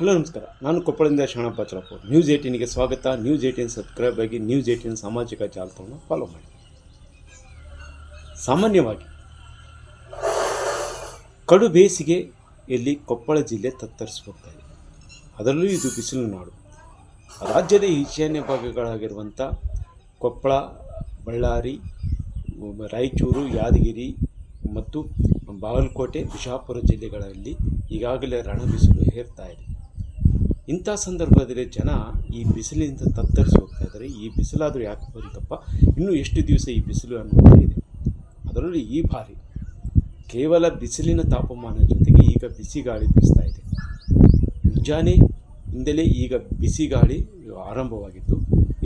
Hello ನಮಸ್ಕಾರ, ನಾನು ಕೊಪ್ಪಳದಿಂದ Sharanappa ಚಲಪುರ. News 18ಗೆ ಸ್ವಾಗತ. ನ್ಯೂಸ್ 18 ಸಬ್ಸ್ಕ್ರೈಬ್ ಆಗಿ ನ್ಯೂಸ್ 18 ಸಾಮಾಜಿಕ ಜಾಲತಾಣವನ್ನು ಫಾಲೋ ಮಾಡಿ. ಸಾಮಾನ್ಯವಾಗಿ ಕಡು ಬೇಸಿಗೆಯಲ್ಲಿ ಕೊಪ್ಪಳ ಜಿಲ್ಲೆ ತತ್ತರಿಸಿಹೋಗ್ತಾ ಇದೆ. ಅದರಲ್ಲೂ ಇದು ಬಿಸಿಲು ನಾಡು. ರಾಜ್ಯದ ಈಶಾನ್ಯ ಭಾಗಗಳಾಗಿರುವಂಥ ಕೊಪ್ಪಳ, ಬಳ್ಳಾರಿ, ರಾಯಚೂರು, ಯಾದಗಿರಿ ಮತ್ತು ಬಾಗಲಕೋಟೆ, ಬಿಜಾಪುರ ಜಿಲ್ಲೆಗಳಲ್ಲಿ ಈಗಾಗಲೇ ರಣಬಿಸಿಲು ಹೇರ್ತಾ ಇದೆ. ಇಂಥ ಸಂದರ್ಭದಲ್ಲಿ ಜನ ಈ ಬಿಸಿಲಿನಿಂದ ತತ್ತರಿಸಿ ಹೋಗ್ತಾ ಇದ್ದಾರೆ. ಈ ಬಿಸಿಲಾದರೂ ಯಾಕೆ ಬಂತಪ್ಪ, ಇನ್ನೂ ಎಷ್ಟು ದಿವಸ ಈ ಬಿಸಿಲು ಅನ್ನೋದು ಇದೆ. ಅದರಲ್ಲೂ ಈ ಬಾರಿ ಕೇವಲ ಬಿಸಿಲಿನ ತಾಪಮಾನ ಜೊತೆಗೆ ಈಗ ಬಿಸಿ ಗಾಳಿ ಬೀಸ್ತಾ ಇದೆ. ಮುಂಜಾನೆಯಿಂದಲೇ ಈಗ ಬಿಸಿ ಗಾಳಿ ಆರಂಭವಾಗಿದ್ದು,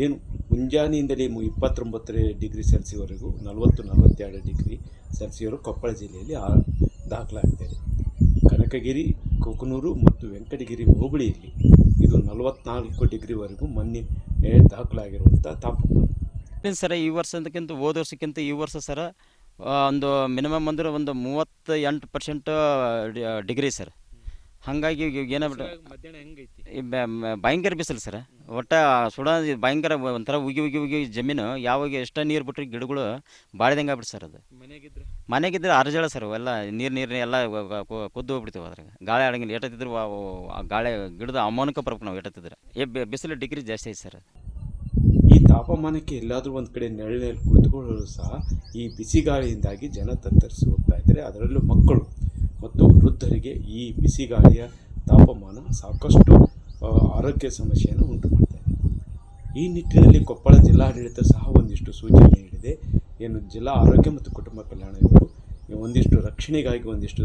ಏನು ಮುಂಜಾನೆಯಿಂದಲೇ 29 ಡಿಗ್ರಿ ಸೆಲ್ಸಿಯವರೆಗೂ 40-42 ಡಿಗ್ರಿ ಸೆಲ್ಸಿಯವರು ಕೊಪ್ಪಳ ಜಿಲ್ಲೆಯಲ್ಲಿ ದಾಖಲಾಗ್ತಾಯಿದೆ. ಕನಕಗಿರಿ, ಕೊಕನೂರು ಮತ್ತು ವೆಂಕಟಗಿರಿ ಹೋಬಳಿಯಲ್ಲಿ ಇದು 44 ಡಿಗ್ರಿವರೆಗೂ ಮೊನ್ನೆ ದಾಖಲಾಗಿರುವಂಥ ತಾಪಮಾನ. ಸರ ಈ ವರ್ಷಕ್ಕಿಂತ ಹೋದ ವರ್ಷಕ್ಕಿಂತ ಈ ವರ್ಷ ಸರ ಒಂದು ಮಿನಿಮಮ್ ಅಂದ್ರೆ ಒಂದು 38% ಡಿಗ್ರಿ ಸರ್. ಹಾಗಾಗಿ ಏನಾಗ್ಬಿಟ್ಟು ಮಧ್ಯಾಹ್ನ ಹೆಂಗೈತಿ? ಭಯಂಕರ ಬಿಸಿಲು ಸರ್. ಒಟ್ಟು ಸುಡ ಭಯಂಕರ ಒಂಥರ ಉಗಿ ಜಮೀನು ಯಾವಾಗ ಎಷ್ಟೇ ನೀರು ಬಿಟ್ರೆ ಗಿಡಗಳು ಬಾಳಿದಂಗೆ ಆಗ್ಬಿಟ್ಟು ಸರ್. ಅದು ಮನೆಗಿದ್ರೆ ಅರ್ಜಳ ಸರ್. ಎಲ್ಲ ನೀರು ಎಲ್ಲ ಕುದ್ದು ಹೋಗ್ಬಿಡ್ತೀವಿ. ಅದ್ರಾಗ ಗಾಳಿ ಆಡಂಗಿಲ್ಲ. ಎಟ್ಟತ್ತಿದ್ರು ಗಾಳಿ ಗಿಡದ ಅಮ್ಮನಕ್ಕೆ ಬರ್ಬೇಕು ನಾವು. ಎಟ್ಟತ್ತಿದ್ರೆ ಬಿಸಿಲು ಡಿಗ್ರಿ ಜಾಸ್ತಿ ಐತೆ ಸರ್. ಈ ತಾಪಮಾನಕ್ಕೆ ಎಲ್ಲಾದರೂ ಒಂದು ಕಡೆ ನೆರಳಿನಲ್ಲಿ ಕುಳಿತುಕೊಳ್ಳಲು ಸಹ ಈ ಬಿಸಿ ಗಾಳಿಯಿಂದಾಗಿ ಜನ ತತ್ತರಿಸಿ ಹೋಗ್ತಾ ಇದ್ದಾರೆ. ಅದರಲ್ಲೂ ಮಕ್ಕಳು ಮತ್ತು ವೃದ್ಧರಿಗೆ ಈ ಬಿಸಿ ಗಾಳಿಯ ತಾಪಮಾನ ಸಾಕಷ್ಟು ಆರೋಗ್ಯ ಸಮಸ್ಯೆಯನ್ನು ಉಂಟು ಮಾಡ್ತಾ ಇದೆ. ಈ ನಿಟ್ಟಿನಲ್ಲಿ ಕೊಪ್ಪಳ ಜಿಲ್ಲಾಡಳಿತ ಸಹ ಒಂದಿಷ್ಟು ಸೂಚನೆ ನೀಡಿದೆ. ಏನು ಜಿಲ್ಲಾ ಆರೋಗ್ಯ ಮತ್ತು ಕುಟುಂಬ ಕಲ್ಯಾಣ ಇವರು ಒಂದಿಷ್ಟು ರಕ್ಷಣೆಗಾಗಿ ಒಂದಿಷ್ಟು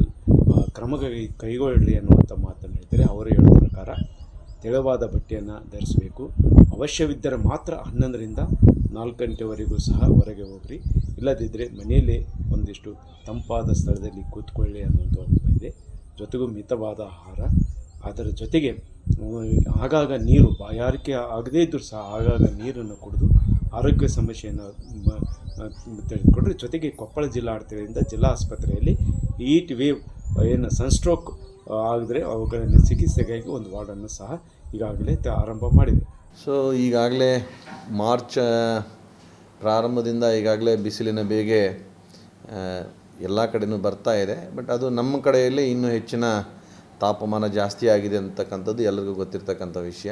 ಕ್ರಮಗಾಗಿ ಕೈಗೊಳ್ಳಿ ಅನ್ನುವಂಥ ಮಾತನ್ನು ಹೇಳ್ತಾರೆ. ಅವರು ಹೇಳುವ ಪ್ರಕಾರ ತೆಳುವಾದ ಬಟ್ಟೆಯನ್ನು ಧರಿಸಬೇಕು. ಅವಶ್ಯವಿದ್ದರೆ ಮಾತ್ರ 11ರಿಂದ 4 ಗಂಟೆವರೆಗೂ ಸಹ ಹೊರಗೆ ಹೋಗ್ರಿ. ಇಲ್ಲದಿದ್ದರೆ ಮನೆಯಲ್ಲೇ ಒಂದಿಷ್ಟು ತಂಪಾದ ಸ್ಥಳದಲ್ಲಿ ಕೂತ್ಕೊಳ್ಳಿ ಅನ್ನುವಂಥದ್ದು ಇದೆ. ಜೊತೆಗೂ ಮಿತವಾದ ಆಹಾರ, ಅದರ ಜೊತೆಗೆ ಆಗಾಗ ನೀರು, ಬಾಯಾರಿಕೆ ಆಗದೇ ಇದ್ದರೂ ಸಹ ಆಗಾಗ ನೀರನ್ನು ಕುಡಿದು ಆರೋಗ್ಯ ಸಮಸ್ಯೆಯನ್ನು ತೆಗೆದುಕೊಂಡ್ರೆ. ಜೊತೆಗೆ ಕೊಪ್ಪಳ ಜಿಲ್ಲಾಡಳಿತದಿಂದ ಜಿಲ್ಲಾ ಆಸ್ಪತ್ರೆಯಲ್ಲಿ ಹೀಟ್ ವೇವ್ ಏನು ಸನ್ಸ್ಟ್ರೋಕ್ ಆಗಿದ್ರೆ ಅವುಗಳನ್ನು ಚಿಕಿತ್ಸೆಗಾಗಿ ಒಂದು ವಾರ್ಡನ್ನು ಸಹ ಈಗಾಗಲೇ ಆರಂಭ ಮಾಡಿದೆ. ಸೊ ಈಗಾಗಲೇ ಮಾರ್ಚ್ ಪ್ರಾರಂಭದಿಂದ ಈಗಾಗಲೇ ಬಿಸಿಲಿನ ಬೇಗೆ ಎಲ್ಲ ಕಡೆಯೂ ಬರ್ತಾ ಇದೆ. ಬಟ್ ಅದು ನಮ್ಮ ಕಡೆಯಲ್ಲಿ ಇನ್ನೂ ಹೆಚ್ಚಿನ ತಾಪಮಾನ ಜಾಸ್ತಿ ಆಗಿದೆ ಅಂತಕ್ಕಂಥದ್ದು ಎಲ್ಲರಿಗೂ ಗೊತ್ತಿರ್ತಕ್ಕಂಥ ವಿಷಯ.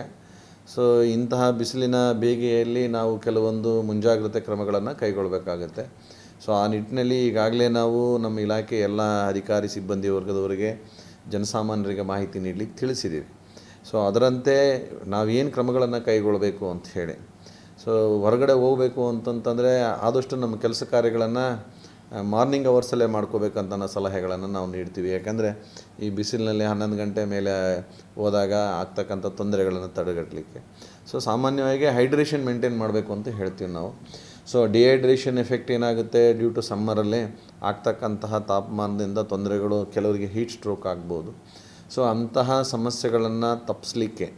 ಸೊ ಇಂತಹ ಬಿಸಿಲಿನ ಬೇಗೆಯಲ್ಲಿ ನಾವು ಕೆಲವೊಂದು ಮುಂಜಾಗ್ರತೆ ಕ್ರಮಗಳನ್ನು ಕೈಗೊಳ್ಳಬೇಕಾಗತ್ತೆ. ಸೊ ಆ ನಿಟ್ಟಿನಲ್ಲಿ ಈಗಾಗಲೇ ನಾವು ನಮ್ಮ ಇಲಾಖೆ ಎಲ್ಲ ಅಧಿಕಾರಿ ಸಿಬ್ಬಂದಿ ವರ್ಗದವರಿಗೆ, ಜನಸಾಮಾನ್ಯರಿಗೆ ಮಾಹಿತಿ ನೀಡಲಿಕ್ಕೆ ತಿಳಿಸಿದ್ದೀವಿ. ಸೊ ಅದರಂತೆ ನಾವೇನು ಕ್ರಮಗಳನ್ನು ಕೈಗೊಳ್ಳಬೇಕು ಅಂತ ಹೇಳಿ. ಸೊ ಹೊರಗಡೆ ಹೋಗಬೇಕು ಅಂತಂತಂದರೆ ಆದಷ್ಟು ನಮ್ಮ ಕೆಲಸ ಕಾರ್ಯಗಳನ್ನು ಮಾರ್ನಿಂಗ್ ಅವರ್ಸಲ್ಲೇ ಮಾಡ್ಕೋಬೇಕಂತ ಸಲಹೆಗಳನ್ನು ನಾವು ನೀಡ್ತೀವಿ. ಯಾಕಂದರೆ ಈ ಬಿಸಿಲಿನಲ್ಲಿ 11 ಗಂಟೆ ಮೇಲೆ ಹೋದಾಗ ಆಗ್ತಕ್ಕಂಥ ತೊಂದರೆಗಳನ್ನು ತಡೆಗಟ್ಟಲಿಕ್ಕೆ. ಸೊ ಸಾಮಾನ್ಯವಾಗಿ ಹೈಡ್ರೇಷನ್ ಮೇಂಟೈನ್ ಮಾಡಬೇಕು ಅಂತ ಹೇಳ್ತೀವಿ ನಾವು. ಸೊ ಡಿಹೈಡ್ರೇಷನ್ ಎಫೆಕ್ಟ್ ಏನಾಗುತ್ತೆ, ಡ್ಯೂ ಟು ಸಮ್ಮರಲ್ಲಿ ಆಗ್ತಕ್ಕಂತಹ ತಾಪಮಾನದಿಂದ ತೊಂದರೆಗಳು, ಕೆಲವರಿಗೆ ಹೀಟ್ ಸ್ಟ್ರೋಕ್ ಆಗ್ಬೋದು. ಸೊ ಅಂತಹ ಸಮಸ್ಯೆಗಳನ್ನು ತಪ್ಪಿಸ್ಲಿಕ್ಕೆ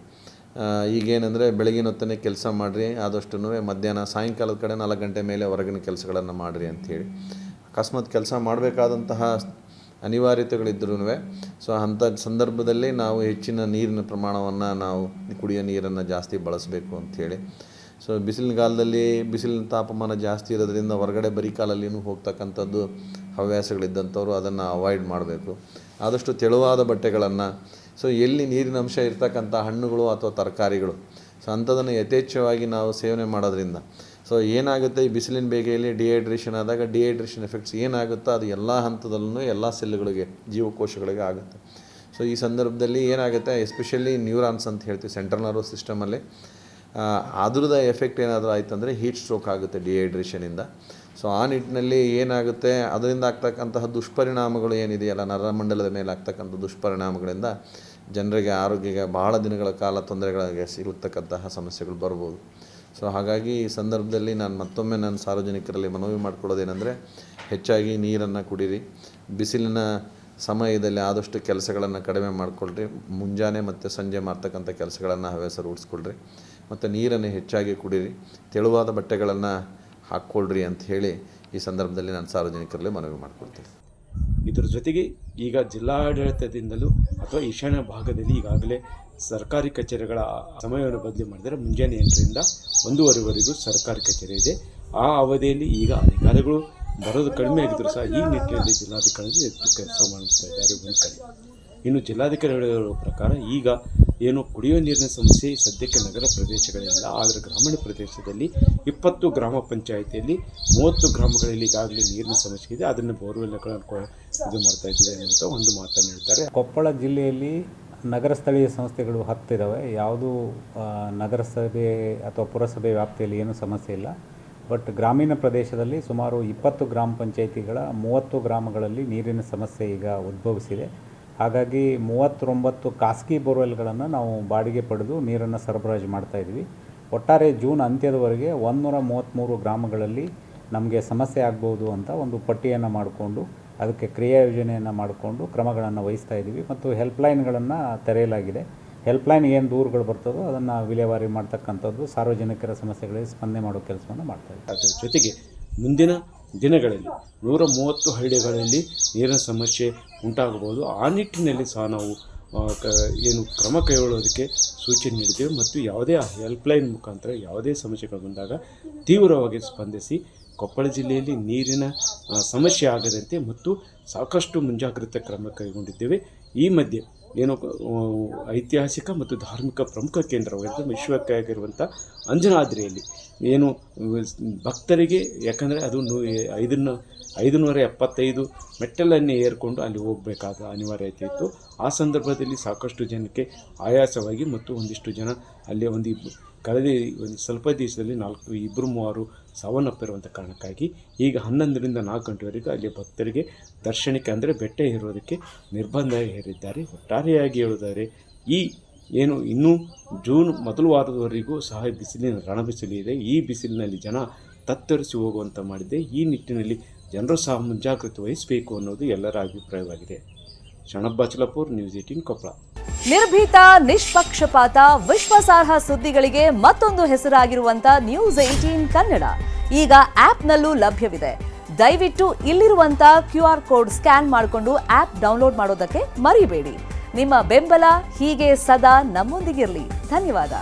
ಈಗೇನೆಂದರೆ ಬೆಳಗಿನ ಹೊತ್ತನೇ ಕೆಲಸ ಮಾಡಿರಿ, ಆದಷ್ಟು ಮಧ್ಯಾಹ್ನ ಸಾಯಂಕಾಲದ ಕಡೆ 4 ಗಂಟೆ ಮೇಲೆ ಹೊರಗಿನ ಕೆಲಸಗಳನ್ನು ಮಾಡಿರಿ ಅಂಥೇಳಿ. ಅಕಸ್ಮಾತ್ ಕೆಲಸ ಮಾಡಬೇಕಾದಂತಹ ಅನಿವಾರ್ಯತೆಗಳಿದ್ರೂ ಸೊ ಅಂಥ ಸಂದರ್ಭದಲ್ಲಿ ನಾವು ಹೆಚ್ಚಿನ ನೀರಿನ ಪ್ರಮಾಣವನ್ನು, ನಾವು ಕುಡಿಯೋ ನೀರನ್ನು ಜಾಸ್ತಿ ಬಳಸಬೇಕು ಅಂಥೇಳಿ. ಸೊ ಬಿಸಿಲಿನಗಾಲದಲ್ಲಿ ಬಿಸಿಲಿನ ತಾಪಮಾನ ಜಾಸ್ತಿ ಇರೋದ್ರಿಂದ ಹೊರಗಡೆ ಬರೀ ಕಾಲಲ್ಲಿಯೂ ಹೋಗ್ತಕ್ಕಂಥದ್ದು ಹವ್ಯಾಸಗಳಿದ್ದಂಥವ್ರು ಅದನ್ನು ಅವಾಯ್ಡ್ ಮಾಡಬೇಕು. ಆದಷ್ಟು ತೆಳುವಾದ ಬಟ್ಟೆಗಳನ್ನು, ಸೊ ಎಲ್ಲಿ ನೀರಿನ ಅಂಶ ಇರ್ತಕ್ಕಂಥ ಹಣ್ಣುಗಳು ಅಥವಾ ತರಕಾರಿಗಳು, ಸೊ ಅಂಥದನ್ನು ಯಥೇಚ್ಛವಾಗಿ ನಾವು ಸೇವನೆ ಮಾಡೋದ್ರಿಂದ ಸೊ ಏನಾಗುತ್ತೆ, ಈ ಬಿಸಿಲಿನ ಬೇಗೆಯಲ್ಲಿ ಡಿಹೈಡ್ರೇಷನ್ ಆದಾಗ ಡಿಹೈಡ್ರೇಷನ್ ಎಫೆಕ್ಟ್ಸ್ ಏನಾಗುತ್ತೋ ಅದು ಎಲ್ಲ ಹಂತದಲ್ಲೂ ಎಲ್ಲ ಸೆಲ್ಗಳಿಗೆ, ಜೀವಕೋಶಗಳಿಗೆ ಆಗುತ್ತೆ. ಸೊ ಈ ಸಂದರ್ಭದಲ್ಲಿ ಏನಾಗುತ್ತೆ, ಎಸ್ಪೆಷಲಿ ನ್ಯೂರಾನ್ಸ್ ಅಂತ ಹೇಳ್ತೀವಿ, ಸೆಂಟ್ರಲ್ ನರ್ವಸ್ ಸಿಸ್ಟಮಲ್ಲಿ ಅದ್ರದ್ದು ಎಫೆಕ್ಟ್ ಏನಾದರೂ ಆಯಿತು ಅಂದರೆ ಹೀಟ್ ಸ್ಟ್ರೋಕ್ ಆಗುತ್ತೆ ಡಿಹೈಡ್ರೇಷನಿಂದ. ಸೊ ಆ ನಿಟ್ಟಿನಲ್ಲಿ ಏನಾಗುತ್ತೆ, ಅದರಿಂದ ಆಗ್ತಕ್ಕಂತಹ ದುಷ್ಪರಿಣಾಮಗಳು ಏನಿದೆಯಲ್ಲ, ನರಮಂಡಲದ ಮೇಲೆ ಆಗ್ತಕ್ಕಂಥ ದುಷ್ಪರಿಣಾಮಗಳಿಂದ ಜನರಿಗೆ ಆರೋಗ್ಯಕ್ಕೆ ಬಹಳ ದಿನಗಳ ಕಾಲ ತೊಂದರೆಗಳಿಗೆ ಸಿಗುತ್ತಕ್ಕಂತಹ ಸಮಸ್ಯೆಗಳು ಬರ್ಬೋದು. ಸೊ ಹಾಗಾಗಿ ಈ ಸಂದರ್ಭದಲ್ಲಿ ನಾನು ಮತ್ತೊಮ್ಮೆ ನನ್ನ ಸಾರ್ವಜನಿಕರಲ್ಲಿ ಮನವಿ ಮಾಡ್ಕೊಳ್ಳೋದೇನೆಂದರೆ, ಹೆಚ್ಚಾಗಿ ನೀರನ್ನು ಕುಡೀರಿ. ಬಿಸಿಲಿನ ಸಮಯದಲ್ಲಿ ಆದಷ್ಟು ಕೆಲಸಗಳನ್ನು ಕಡಿಮೆ ಮಾಡಿಕೊಳ್ರಿ. ಮುಂಜಾನೆ ಮತ್ತು ಸಂಜೆ ಮಾಡ್ತಕ್ಕಂಥ ಕೆಲಸಗಳನ್ನು ಹವ್ಯಾಸ ರೂಢಿಸ್ಕೊಳ್ರಿ. ಮತ್ತು ನೀರನ್ನು ಹೆಚ್ಚಾಗಿ ಕುಡೀರಿ. ತೆಳುವಾದ ಬಟ್ಟೆಗಳನ್ನು ಹಾಕ್ಕೊಳ್ರಿ ಅಂತ ಹೇಳಿ ಈ ಸಂದರ್ಭದಲ್ಲಿ ನಾನು ಸಾರ್ವಜನಿಕರಲ್ಲಿ ಮನವಿ ಮಾಡಿಕೊಳ್ತೀನಿ. ಇದರ ಜೊತೆಗೆ ಈಗ ಜಿಲ್ಲಾಡಳಿತದಿಂದಲೂ ಅಥವಾ ಈಶಾನ್ಯ ಭಾಗದಲ್ಲಿ ಈಗಾಗಲೇ ಸರ್ಕಾರಿ ಕಚೇರಿಗಳ ಸಮಯವನ್ನು ಬದಲಿ ಮಾಡಿದರೆ ಮುಂಜಾನೆ 8ರಿಂದ 1:30ವರೆಗೂ ಸರ್ಕಾರಿ ಕಚೇರಿ ಇದೆ. ಆ ಅವಧಿಯಲ್ಲಿ ಈಗ ಅಧಿಕಾರಿಗಳು ಬರೋದು ಕಡಿಮೆ ಆಗಿದ್ರು ಸಹ ಈ ನಿಟ್ಟಿನಲ್ಲಿ ಜಿಲ್ಲಾಧಿಕಾರಿ ಕೆಲಸ ಮಾಡ್ತಾ ಇದ್ದಾರೆ ಒಂದು ಕಡೆ. ಇನ್ನು ಜಿಲ್ಲಾಧಿಕಾರಿಗಳ ಪ್ರಕಾರ ಈಗ ಏನು ಕುಡಿಯುವ ನೀರಿನ ಸಮಸ್ಯೆ ಸದ್ಯಕ್ಕೆ ನಗರ ಪ್ರದೇಶಗಳಿಲ್ಲ, ಆದರೆ ಗ್ರಾಮೀಣ ಪ್ರದೇಶದಲ್ಲಿ 20 ಗ್ರಾಮ ಪಂಚಾಯಿತಿಯಲ್ಲಿ 30 ಗ್ರಾಮಗಳಲ್ಲಿ ಈಗಾಗಲೇ ನೀರಿನ ಸಮಸ್ಯೆ ಇದೆ. ಅದನ್ನು ಬೋರ್ವೆಲ್ಗಳನ್ನು ಇದು ಮಾಡ್ತಾ ಇದ್ದೀವಿ ಅನ್ನುವಂಥ ಒಂದು ಮಾತನ್ನು ಹೇಳ್ತಾರೆ. ಕೊಪ್ಪಳ ಜಿಲ್ಲೆಯಲ್ಲಿ ನಗರ ಸ್ಥಳೀಯ ಸಂಸ್ಥೆಗಳು 10 ಇದ್ದಾವೆ. ಯಾವುದೂ ನಗರಸಭೆ ಅಥವಾ ಪುರಸಭೆ ವ್ಯಾಪ್ತಿಯಲ್ಲಿ ಏನೂ ಸಮಸ್ಯೆ ಇಲ್ಲ. ಬಟ್ ಗ್ರಾಮೀಣ ಪ್ರದೇಶದಲ್ಲಿ ಸುಮಾರು 20 ಗ್ರಾಮ ಪಂಚಾಯಿತಿಗಳ 30 ಗ್ರಾಮಗಳಲ್ಲಿ ನೀರಿನ ಸಮಸ್ಯೆ ಈಗ ಉದ್ಭವಿಸಿದೆ. ಹಾಗಾಗಿ 39 ಖಾಸಗಿ ಬೋರ್ವೆಲ್ಗಳನ್ನು ನಾವು ಬಾಡಿಗೆ ಪಡೆದು ನೀರನ್ನು ಸರಬರಾಜು ಮಾಡ್ತಾಯಿದ್ವಿ. ಒಟ್ಟಾರೆ ಜೂನ್ ಅಂತ್ಯದವರೆಗೆ 133 ಗ್ರಾಮಗಳಲ್ಲಿ ನಮಗೆ ಸಮಸ್ಯೆ ಆಗ್ಬೋದು ಅಂತ ಒಂದು ಪಟ್ಟಿಯನ್ನು ಮಾಡಿಕೊಂಡು ಅದಕ್ಕೆ ಕ್ರಿಯಾ ಯೋಜನೆಯನ್ನು ಮಾಡಿಕೊಂಡು ಕ್ರಮಗಳನ್ನು ವಹಿಸ್ತಾ ಇದ್ದೀವಿ. ಮತ್ತು ಹೆಲ್ಪ್ಲೈನ್ಗಳನ್ನು ತೆರೆಯಲಾಗಿದೆ. ಹೆಲ್ಪ್ಲೈನ್ ಏನು ದೂರುಗಳು ಬರ್ತದೋ ಅದನ್ನು ವಿಲೇವಾರಿ ಮಾಡ್ತಕ್ಕಂಥದ್ದು, ಸಾರ್ವಜನಿಕರ ಸಮಸ್ಯೆಗಳಿಗೆ ಸ್ಪಂದನೆ ಮಾಡೋ ಕೆಲಸವನ್ನು ಮಾಡ್ತಾಯಿದ್ದೀವಿ. ಅದರ ಜೊತೆಗೆ ಮುಂದಿನ ದಿನಗಳಲ್ಲಿ 130 ಹಳ್ಳಿಗಳಲ್ಲಿ ನೀರಿನ ಸಮಸ್ಯೆ ಉಂಟಾಗಬಹುದು. ಆ ನಿಟ್ಟಿನಲ್ಲಿ ಸಹ ನಾವು ಏನು ಕ್ರಮ ಕೈಗೊಳ್ಳೋದಕ್ಕೆ ಸೂಚನೆ ನೀಡಿದ್ದೇವೆ ಮತ್ತು ಯಾವುದೇ ಹೆಲ್ಪ್ಲೈನ್ ಮುಖಾಂತರ ಯಾವುದೇ ಸಮಸ್ಯೆಗಳು ಬಂದಾಗ ತೀವ್ರವಾಗಿ ಸ್ಪಂದಿಸಿ ಕೊಪ್ಪಳ ಜಿಲ್ಲೆಯಲ್ಲಿ ನೀರಿನ ಸಮಸ್ಯೆ ಆಗದಂತೆ ಮತ್ತು ಸಾಕಷ್ಟು ಮುಂಜಾಗ್ರತಾ ಕ್ರಮ ಕೈಗೊಂಡಿದ್ದೇವೆ. ಈ ಮಧ್ಯೆ ಏನು ಐತಿಹಾಸಿಕ ಮತ್ತು ಧಾರ್ಮಿಕ ಪ್ರಮುಖ ಕೇಂದ್ರವಾಗಿದ್ದು ವಿಶ್ವಕ್ಕಾಗಿರುವಂಥ ಅಂಜನಾದ್ರಿಯಲ್ಲಿ ಏನು ಭಕ್ತರಿಗೆ, ಯಾಕಂದರೆ ಅದು 575 ಮೆಟ್ಟಲನ್ನೇ ಏರ್ಕೊಂಡು ಅಲ್ಲಿ ಹೋಗಬೇಕಾದ ಅನಿವಾರ್ಯತೆ ಇತ್ತು. ಆ ಸಂದರ್ಭದಲ್ಲಿ ಸಾಕಷ್ಟು ಜನಕ್ಕೆ ಆಯಾಸವಾಗಿ ಮತ್ತು ಒಂದಿಷ್ಟು ಜನ ಅಲ್ಲಿ ಕಳೆದ ಒಂದು ಸ್ವಲ್ಪ ದಿವಸದಲ್ಲಿ 2-3 ಸಾವನ್ನಪ್ಪಿರುವಂಥ ಕಾರಣಕ್ಕಾಗಿ ಈಗ 11ರಿಂದ 4 ಗಂಟೆವರೆಗೂ ಅಲ್ಲಿ ಭಕ್ತರಿಗೆ ದರ್ಶನಕ್ಕೆ ಅಂದರೆ ಬೆಟ್ಟ ಏರೋದಕ್ಕೆ ನಿರ್ಬಂಧ ಹೇರಿದ್ದಾರೆ. ಒಟ್ಟಾರೆಯಾಗಿ ಹೇಳೋದಾದರೆ ಈ ಏನು ಇನ್ನೂ ಜೂನ್ ಮೊದಲ ವಾರದವರೆಗೂ ಸಹ ಬಿಸಿಲಿನ ರಣಬಿಸಿಲು ಇದೆ. ಈ ಬಿಸಿಲಿನಲ್ಲಿ ಜನ ತತ್ತರಿಸಿ ಹೋಗುವಂಥ ಮಾಡಿದೆ. ಈ ನಿಟ್ಟಿನಲ್ಲಿ ಜನರು ಸಹ ಮುಂಜಾಗ್ರತೆ ವಹಿಸಬೇಕು ಅನ್ನೋದು ಎಲ್ಲರ ಅಭಿಪ್ರಾಯವಾಗಿದೆ. ಶರಣಪ್ಪ ಬಚ್ಚಲಾಪುರ್, ನ್ಯೂಸ್ 18 ಕೊಪ್ಪಳ. ನಿರ್ಭೀತ, ನಿಷ್ಪಕ್ಷಪಾತ, ವಿಶ್ವಾಸಾರ್ಹ ಸುದ್ದಿಗಳಿಗೆ ಮತ್ತೊಂದು ಹೆಸರಾಗಿರುವಂತ ನ್ಯೂಸ್ 18 ಕನ್ನಡ ಈಗ ಆಪ್ನಲ್ಲೂ ಲಭ್ಯವಿದೆ. ದಯವಿಟ್ಟು ಇಲ್ಲಿರುವಂತ QR ಕೋಡ್ ಸ್ಕ್ಯಾನ್ ಮಾಡಿಕೊಂಡು ಆಪ್ ಡೌನ್ಲೋಡ್ ಮಾಡೋದಕ್ಕೆ ಮರಿಬೇಡಿ. ನಿಮ್ಮ ಬೆಂಬಲ ಹೀಗೆ ಸದಾ ನಮ್ಮೊಂದಿಗಿರಲಿ. ಧನ್ಯವಾದ.